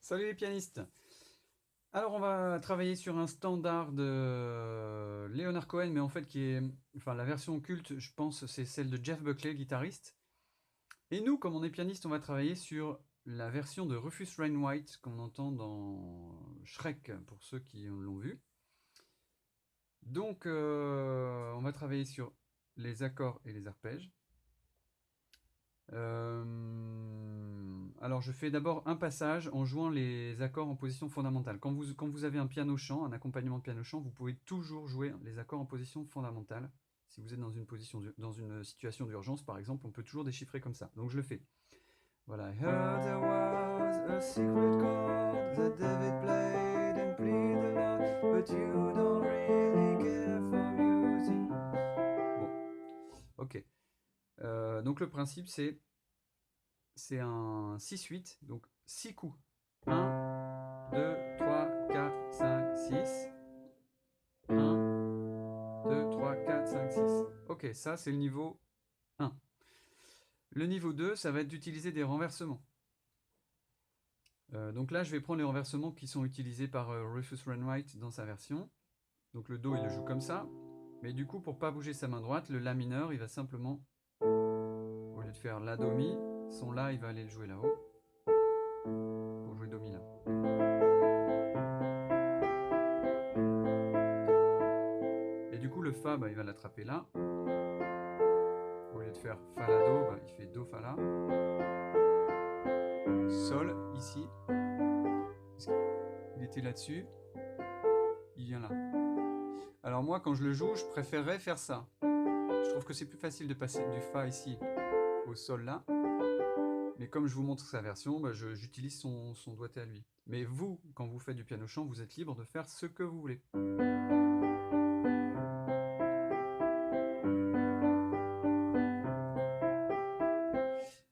Salut les pianistes. Alors on va travailler sur un standard de Leonard Cohen, mais en fait qui est, enfin la version culte, je pense, c'est celle de Jeff Buckley, guitariste. Et nous, comme on est pianiste, on va travailler sur la version de Rufus Wainwright qu'on entend dans Shrek, pour ceux qui l'ont vu. Donc on va travailler sur les accords et les arpèges. Alors je fais d'abord un passage en jouant les accords en position fondamentale. Quand vous avez un piano-chant, un accompagnement de piano-chant, vous pouvez toujours jouer les accords en position fondamentale. Si vous êtes dans une situation d'urgence, par exemple, on peut toujours déchiffrer comme ça. Donc je le fais. Voilà. I heard there was a secret chord that David played and pleased the Lord, but you don't really care for music. Bon, ok. Donc le principe c'est un 6-8, donc 6 coups. 1, 2, 3, 4, 5, 6. 1, 2, 3, 4, 5, 6. Ok, ça c'est le niveau 1. Le niveau 2, ça va être d'utiliser des renversements. Donc là, je vais prendre les renversements qui sont utilisés par Rufus Wainwright dans sa version. Donc le Do, il le joue comme ça. Mais du coup, pour pas bouger sa main droite, le La mineur, il va simplement, au lieu de faire La Do Mi, son La, il va aller le jouer là-haut. Pour jouer Do Mi là. Et du coup, le Fa, bah, il va l'attraper là. Au lieu de faire Fa La Do, bah, il fait Do Fa La. Sol, ici. Il était là-dessus. Il vient là. Alors moi, quand je le joue, je préférerais faire ça. Je trouve que c'est plus facile de passer du Fa ici au Sol là. Mais comme je vous montre sa version, bah, j'utilise son doigté à lui. Mais vous, quand vous faites du piano-chant, vous êtes libre de faire ce que vous voulez.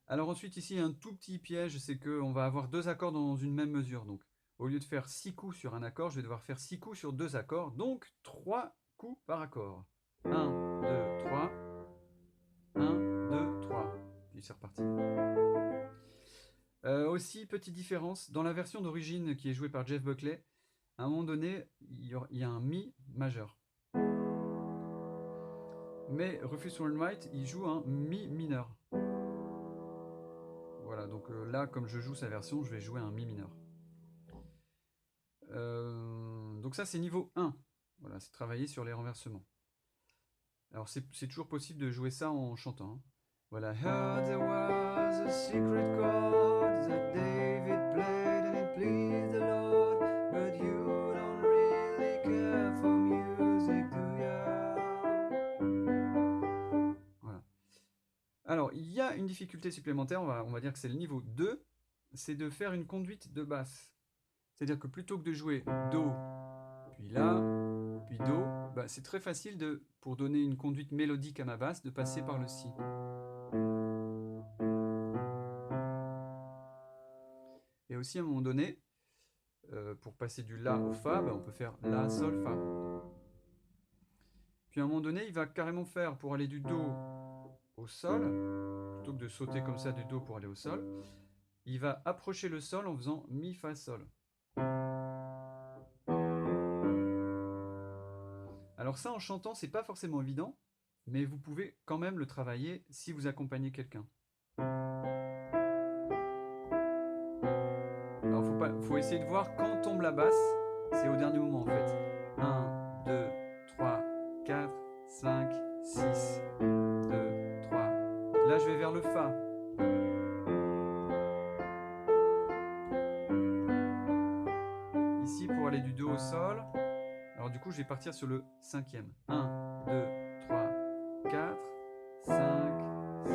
Alors ensuite, ici, un tout petit piège, c'est qu'on va avoir deux accords dans une même mesure. Donc, au lieu de faire 6 coups sur un accord, je vais devoir faire 6 coups sur deux accords. Donc, 3 coups par accord. 1, 2, 3. 1, 2, 3. Puis c'est reparti. Aussi, petite différence, dans la version d'origine qui est jouée par Jeff Buckley, à un moment donné, il y a un Mi majeur. Mais Rufus Wainwright, il joue un Mi mineur. Voilà, donc là, comme je joue sa version, je vais jouer un Mi mineur. Donc ça, c'est niveau 1. Voilà, c'est travailler sur les renversements. Alors, c'est toujours possible de jouer ça en chantant. Hein. Voilà. Heard there was a secret chord that David played and it pleased the Lord, but you don't really care for music, do ya? Voilà. Alors, il y a une difficulté supplémentaire, on va dire que c'est le niveau 2, c'est de faire une conduite de basse. C'est-à-dire que plutôt que de jouer Do, puis La, puis Do, bah, c'est très facile pour donner une conduite mélodique à ma basse, de passer par le Si. Et aussi à un moment donné, pour passer du La au Fa, bah, on peut faire La, Sol, Fa. Puis à un moment donné, il va carrément faire, pour aller du Do au Sol, plutôt que de sauter comme ça du Do pour aller au Sol, il va approcher le Sol en faisant Mi, Fa, Sol. Alors ça, en chantant, c'est pas forcément évident, mais vous pouvez quand même le travailler si vous accompagnez quelqu'un. Alors faut essayer de voir quand tombe la basse, c'est au dernier moment en fait. 1, 2, 3, 4, 5, 6, 2, 3. Là je vais vers le Fa. Ici pour aller du Do au Sol. Alors du coup je vais partir sur le cinquième. 1, 2, 3, 4, 5, 6,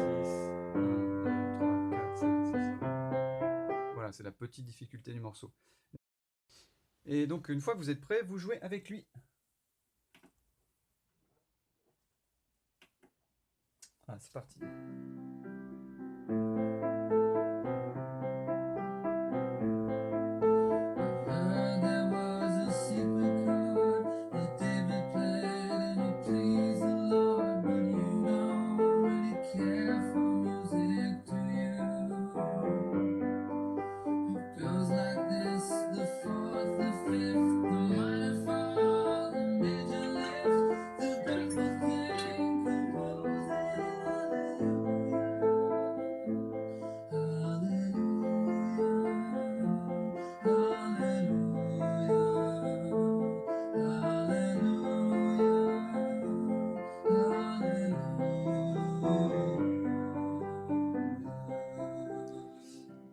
1, 2, 3, 4, 5, 6. Voilà, c'est la petite difficulté du morceau. Et donc une fois que vous êtes prêt, vous jouez avec lui. Ah, c'est parti. Feels like there's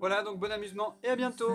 Voilà, donc bon amusement et à bientôt.